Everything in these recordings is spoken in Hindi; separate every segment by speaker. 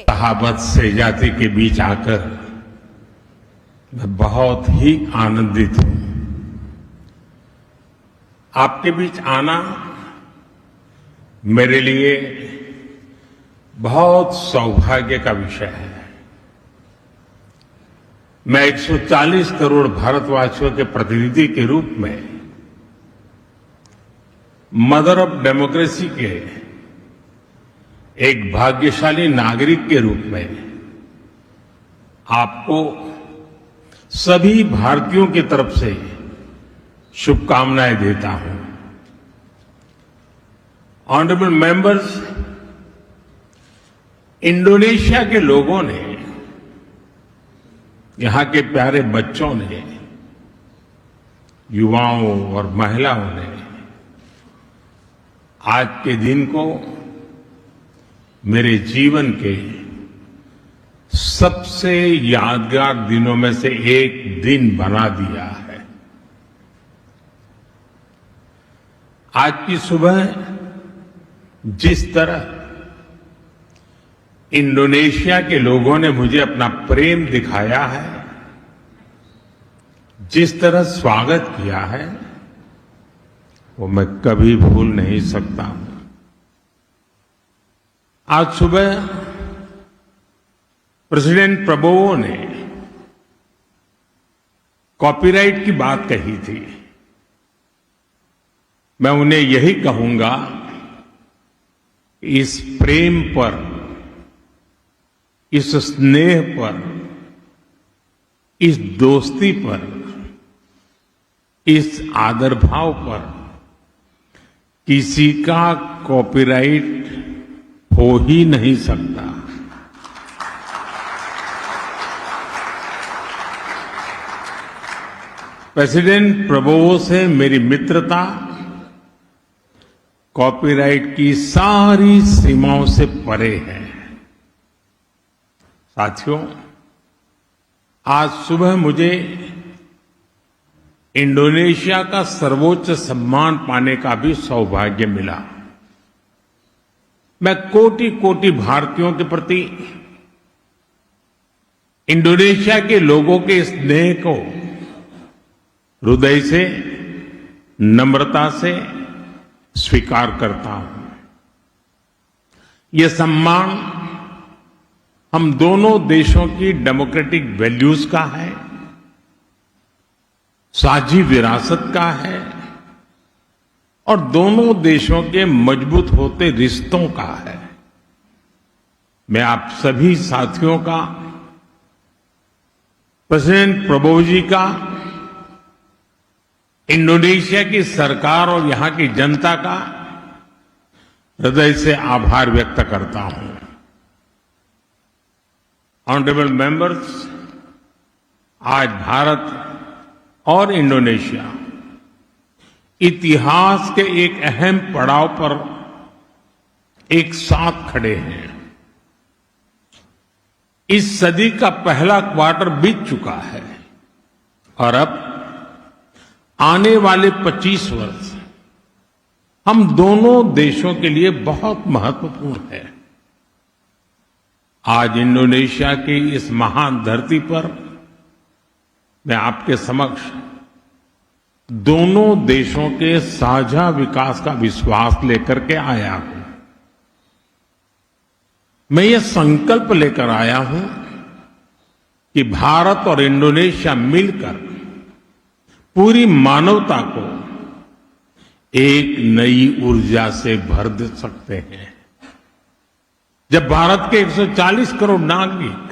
Speaker 1: सहाबत सैजाती के बीच आकर मैं बहुत ही आनंदित हूं। आपके बीच आना मेरे लिए बहुत सौभाग्य का विषय है। मैं 140 करोड़ भारतवासियों के प्रतिनिधि के रूप में मदर ऑफ डेमोक्रेसी के एक भाग्यशाली नागरिक के रूप में आपको सभी भारतीयों की तरफ से शुभकामनाएं देता हूं। ऑनरेबल मेंबर्स, इंडोनेशिया के लोगों ने, यहां के प्यारे बच्चों ने, युवाओं और महिलाओं ने आज के दिन को मेरे जीवन के सबसे यादगार दिनों में से एक दिन बना दिया है। आज की सुबह जिस तरह इंडोनेशिया के लोगों ने मुझे अपना प्रेम दिखाया है, जिस तरह स्वागत किया है, वो मैं कभी भूल नहीं सकता हूं। आज सुबह प्रेसिडेंट प्रबोवो ने कॉपीराइट की बात कही थी। मैं उन्हें यही कहूंगा, इस प्रेम पर, इस स्नेह पर, इस दोस्ती पर, इस आदर भाव पर किसी का कॉपीराइट हो ही नहीं सकता। प्रेसिडेंट प्रबोवो से मेरी मित्रता कॉपीराइट की सारी सीमाओं से परे है। साथियों, आज सुबह मुझे इंडोनेशिया का सर्वोच्च सम्मान पाने का भी सौभाग्य मिला। मैं कोटि कोटि भारतीयों के प्रति इंडोनेशिया के लोगों के स्नेह को हृदय से, नम्रता से स्वीकार करता हूं। यह सम्मान हम दोनों देशों की डेमोक्रेटिक वैल्यूज का है, साझी विरासत का है और दोनों देशों के मजबूत होते रिश्तों का है। मैं आप सभी साथियों का, प्रेसिडेंट प्रबोवो जी का, इंडोनेशिया की सरकार और यहां की जनता का हृदय से आभार व्यक्त करता हूं। ऑनरेबल मेंबर्स, आज भारत और इंडोनेशिया इतिहास के एक अहम पड़ाव पर एक साथ खड़े हैं। इस सदी का पहला क्वार्टर बीत चुका है और अब आने वाले 25 वर्ष हम दोनों देशों के लिए बहुत महत्वपूर्ण है। आज इंडोनेशिया की इस महान धरती पर मैं आपके समक्ष दोनों देशों के साझा विकास का विश्वास लेकर के आया हूं। मैं ये संकल्प लेकर आया हूं कि भारत और इंडोनेशिया मिलकर पूरी मानवता को एक नई ऊर्जा से भर दे सकते हैं। जब भारत के 140 करोड़ नागरिक,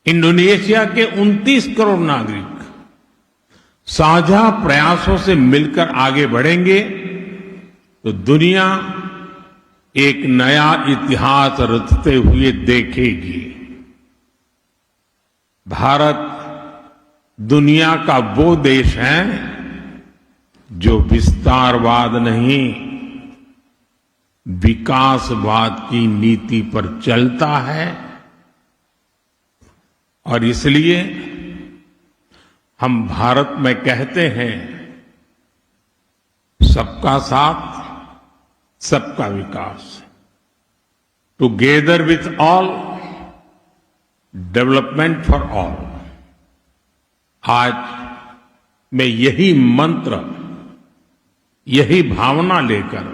Speaker 1: इंडोनेशिया के 29 करोड़ नागरिक साझा प्रयासों से मिलकर आगे बढ़ेंगे तो दुनिया एक नया इतिहास रचते हुए देखेगी। भारत दुनिया का वो देश है जो विस्तारवाद नहीं, विकासवाद की नीति पर चलता है और इसलिए हम भारत में कहते हैं, सबका साथ, सबका विकास। Together with all, development for all. आज मैं यही मंत्र, यही भावना लेकर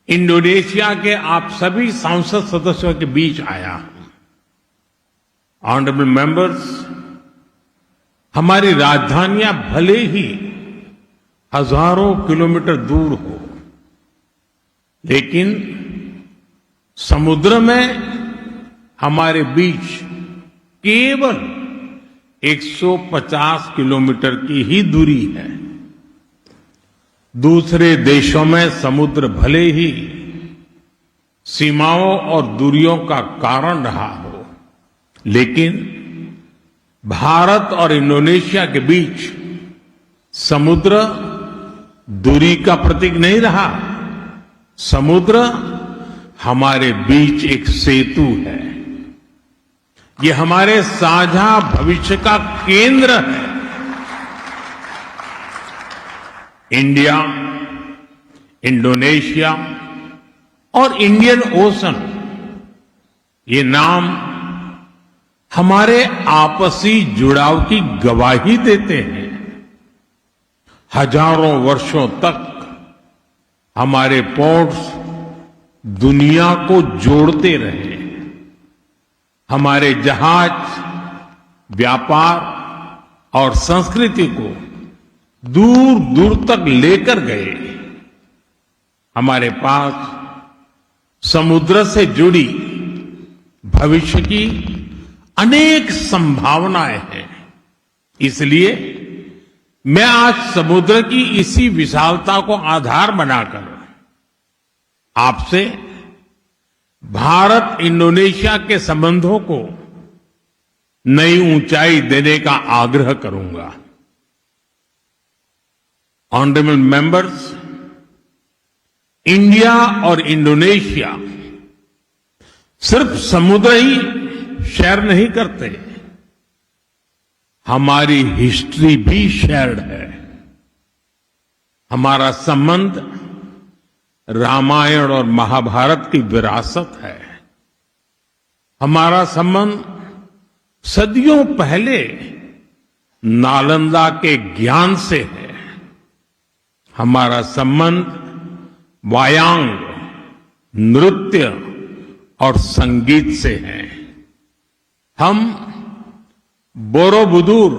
Speaker 1: इंडोनेशिया के आप सभी सांसद सदस्यों के बीच आया हूं। ऑनरेबल मेंबर्स, हमारी राजधानियां भले ही हजारों किलोमीटर दूर हो, लेकिन समुद्र में हमारे बीच केवल 150 किलोमीटर की ही दूरी है। दूसरे देशों में समुद्र भले ही सीमाओं और दूरियों का कारण रहा हो, लेकिन भारत और इंडोनेशिया के बीच समुद्र दूरी का प्रतीक नहीं रहा। समुद्र हमारे बीच एक सेतु है। ये हमारे साझा भविष्य का केंद्र है। इंडिया, इंडोनेशिया और इंडियन ओशन, ये नाम हमारे आपसी जुड़ाव की गवाही देते हैं। हजारों वर्षों तक हमारे पोर्ट्स दुनिया को जोड़ते रहे। हमारे जहाज व्यापार और संस्कृति को दूर दूर तक लेकर गए। हमारे पास समुद्र से जुड़ी भविष्य की अनेक संभावनाएं हैं। इसलिए मैं आज समुद्र की इसी विशालता को आधार बनाकर आपसे भारत इंडोनेशिया के संबंधों को नई ऊंचाई देने का आग्रह करूंगा। ऑनरेबल मेंबर्स, इंडिया और इंडोनेशिया सिर्फ समुद्र ही शेयर नहीं करते, हमारी हिस्ट्री भी शेयर्ड है। हमारा संबंध रामायण और महाभारत की विरासत है। हमारा संबंध सदियों पहले नालंदा के ज्ञान से है। हमारा संबंध वायांग, नृत्य और संगीत से है। हम बोरोबुदुर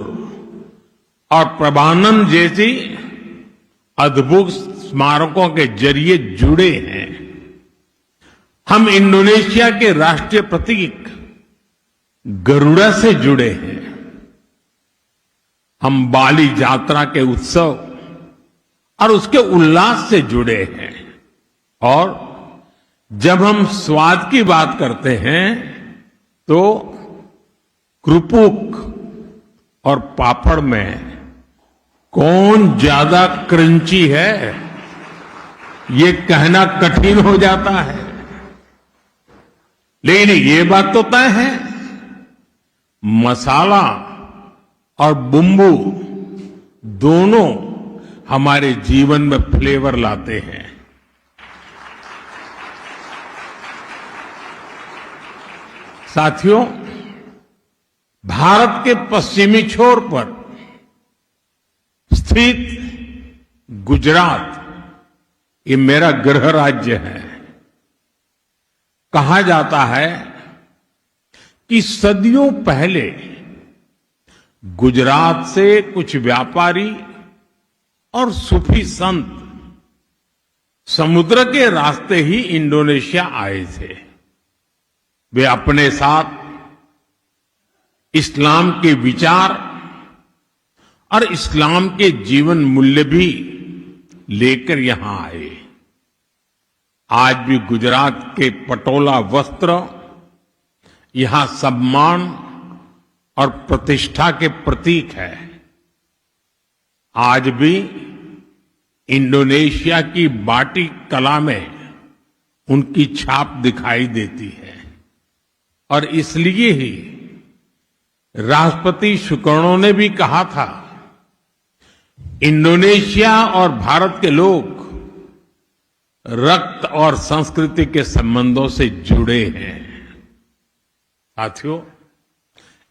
Speaker 1: और प्रभानम जैसी अद्भुत स्मारकों के जरिए जुड़े हैं। हम इंडोनेशिया के राष्ट्रीय प्रतीक गरुड़ा से जुड़े हैं। हम बाली यात्रा के उत्सव और उसके उल्लास से जुड़े हैं। और जब हम स्वाद की बात करते हैं तो क्रुपुक और पापड़ में कौन ज्यादा क्रंची है, ये कहना कठिन हो जाता है। लेकिन ये बात तो तय है, मसाला और बुम्बू दोनों हमारे जीवन में फ्लेवर लाते हैं। साथियों, भारत के पश्चिमी छोर पर स्थित गुजरात, ये मेरा गृह राज्य है। कहा जाता है कि सदियों पहले गुजरात से कुछ व्यापारी और सूफी संत समुद्र के रास्ते ही इंडोनेशिया आए थे। वे अपने साथ इस्लाम के विचार और इस्लाम के जीवन मूल्य भी लेकर यहां आए। आज भी गुजरात के पटोला वस्त्र यहां सम्मान और प्रतिष्ठा के प्रतीक है। आज भी इंडोनेशिया की बाटिक कला में उनकी छाप दिखाई देती है। और इसलिए ही राष्ट्रपति सुकर्णो ने भी कहा था, इंडोनेशिया और भारत के लोग रक्त और संस्कृति के संबंधों से जुड़े हैं। साथियों,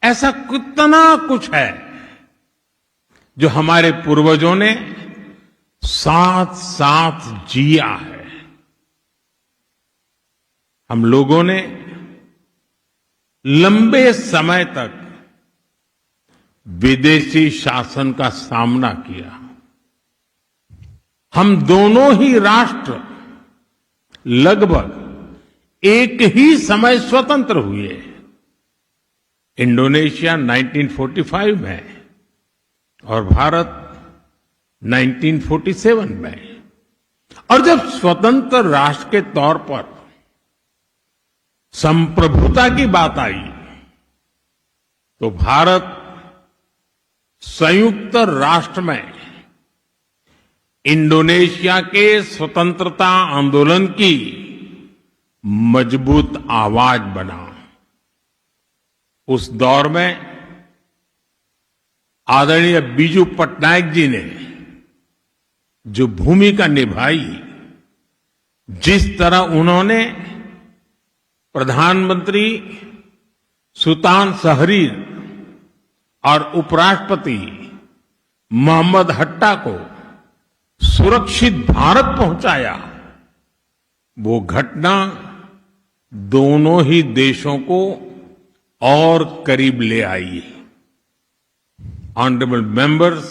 Speaker 1: ऐसा कितना कुछ है जो हमारे पूर्वजों ने साथ साथ जिया है। हम लोगों ने लंबे समय तक विदेशी शासन का सामना किया। हम दोनों ही राष्ट्र लगभग एक ही समय स्वतंत्र हुए। इंडोनेशिया 1945 में और भारत 1947 में। और जब स्वतंत्र राष्ट्र के तौर पर संप्रभुता की बात आई तो भारत संयुक्त राष्ट्र में इंडोनेशिया के स्वतंत्रता आंदोलन की मजबूत आवाज बना। उस दौर में आदरणीय बीजू पटनायक जी ने जो भूमिका निभाई, जिस तरह उन्होंने प्रधानमंत्री सुल्तान शहरीर और उपराष्ट्रपति मोहम्मद हट्टा को सुरक्षित भारत पहुंचाया, वो घटना दोनों ही देशों को और करीब ले आई। ऑनरेबल मेंबर्स,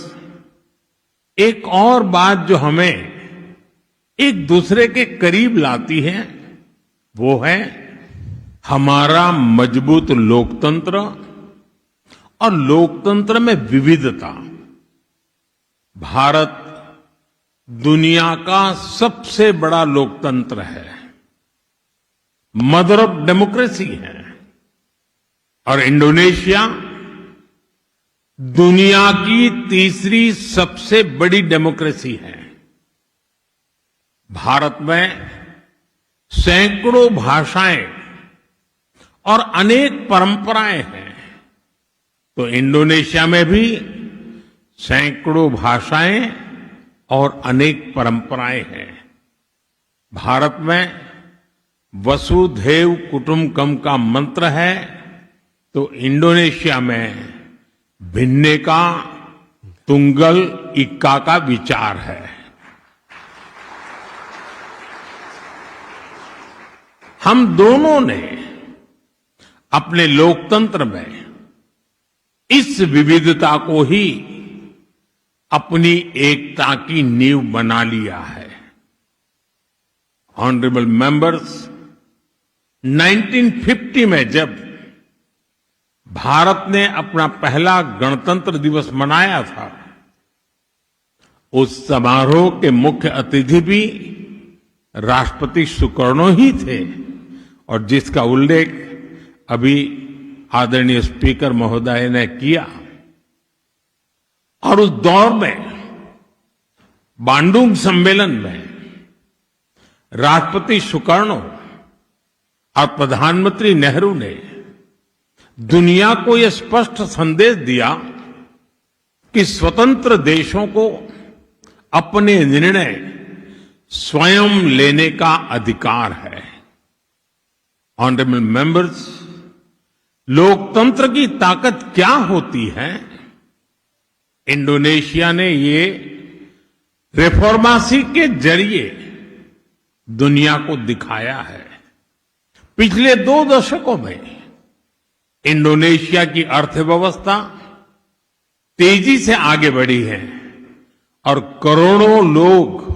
Speaker 1: एक और बात जो हमें एक दूसरे के करीब लाती है वो है हमारा मजबूत लोकतंत्र और लोकतंत्र में विविधता। भारत दुनिया का सबसे बड़ा लोकतंत्र है, मदर ऑफ डेमोक्रेसी है, और इंडोनेशिया दुनिया की तीसरी सबसे बड़ी डेमोक्रेसी है। भारत में सैकड़ों भाषाएं और अनेक परंपराएं हैं, तो इंडोनेशिया में भी सैकड़ों भाषाएं और अनेक परंपराएं हैं। भारत में वसुधैव कुटुंबकम का मंत्र है, तो इंडोनेशिया में भिन्नेका तुंगल इक्का का विचार है। हम दोनों ने अपने लोकतंत्र में इस विविधता को ही अपनी एकता की नींव बना लिया है। ऑनरेबल मेंबर्स, 1950 में जब भारत ने अपना पहला गणतंत्र दिवस मनाया था, उस समारोह के मुख्य अतिथि भी राष्ट्रपति सुकर्णो ही थे, और जिसका उल्लेख अभी आदरणीय स्पीकर महोदय ने किया। और उस दौर में बांडुंग सम्मेलन में राष्ट्रपति सुकर्णो और प्रधानमंत्री नेहरू ने दुनिया को यह स्पष्ट संदेश दिया कि स्वतंत्र देशों को अपने निर्णय स्वयं लेने का अधिकार है। ऑनरेबल मेंबर्स, लोकतंत्र की ताकत क्या होती है, इंडोनेशिया ने ये रिफॉर्मेसी के जरिए दुनिया को दिखाया है। पिछले 2 दशकों में इंडोनेशिया की अर्थव्यवस्था तेजी से आगे बढ़ी है और करोड़ों लोग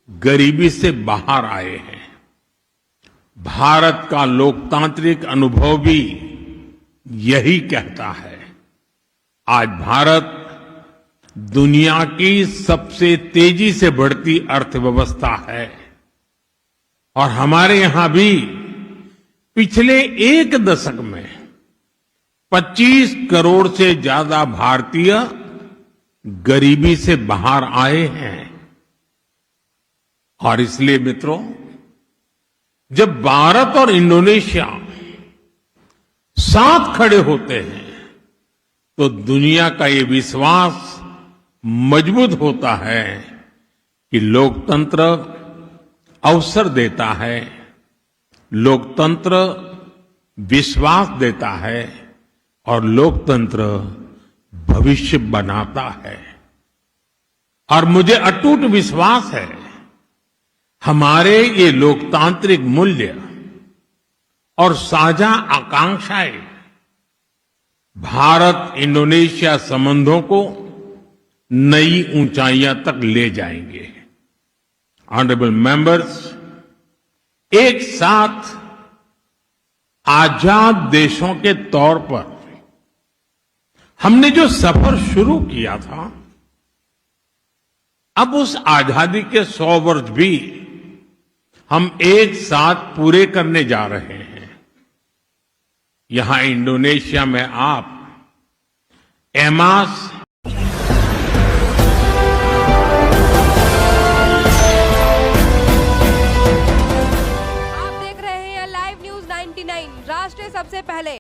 Speaker 1: गरीबी से बाहर आए हैं। भारत का लोकतांत्रिक अनुभव भी यही कहता है। आज भारत दुनिया की सबसे तेजी से बढ़ती अर्थव्यवस्था है, और हमारे यहां भी पिछले 1 दशक में 25 करोड़ से ज्यादा भारतीय गरीबी से बाहर आए हैं। और इसलिए मित्रों, जब भारत और इंडोनेशिया साथ खड़े होते हैं तो दुनिया का ये विश्वास मजबूत होता है कि लोकतंत्र अवसर देता है, लोकतंत्र विश्वास देता है और लोकतंत्र भविष्य बनाता है। और मुझे अटूट विश्वास है हमारे ये लोकतांत्रिक मूल्य और साझा आकांक्षाएं भारत इंडोनेशिया संबंधों को नई ऊंचाइयां तक ले जाएंगे। ऑनरेबल मेंबर्स, एक साथ आजाद देशों के तौर पर हमने जो सफर शुरू किया था, अब उस आजादी के 100 वर्ष भी हम एक साथ पूरे करने जा रहे हैं। यहां इंडोनेशिया में आप एमास
Speaker 2: आप देख रहे हैं लाइव न्यूज 99 राष्ट्र सबसे पहले।